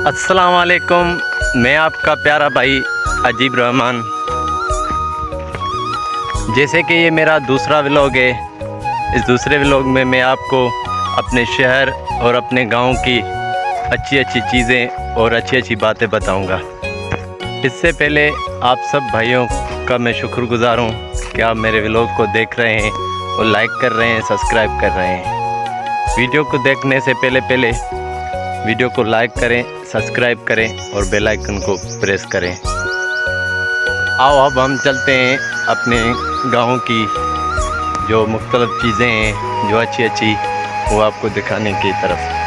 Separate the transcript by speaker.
Speaker 1: अस्सलाम वालेकुम। मैं आपका प्यारा भाई अजीब रहमान। जैसे कि ये मेरा दूसरा व्लॉग है, इस दूसरे व्लॉग में मैं आपको अपने शहर और अपने गांव की अच्छी अच्छी चीज़ें और अच्छी अच्छी बातें बताऊंगा। इससे पहले आप सब भाइयों का मैं शुक्रगुज़ार हूँ कि आप मेरे व्लॉग को देख रहे हैं और लाइक कर रहे हैं, सब्सक्राइब कर रहे हैं। वीडियो को देखने से पहले वीडियो को लाइक करें, सब्सक्राइब करें और बेल आइकन को प्रेस करें। आओ अब हम चलते हैं अपने गांव की जो मुख्तलिफ चीज़ें हैं जो अच्छी अच्छी, वो आपको दिखाने की तरफ।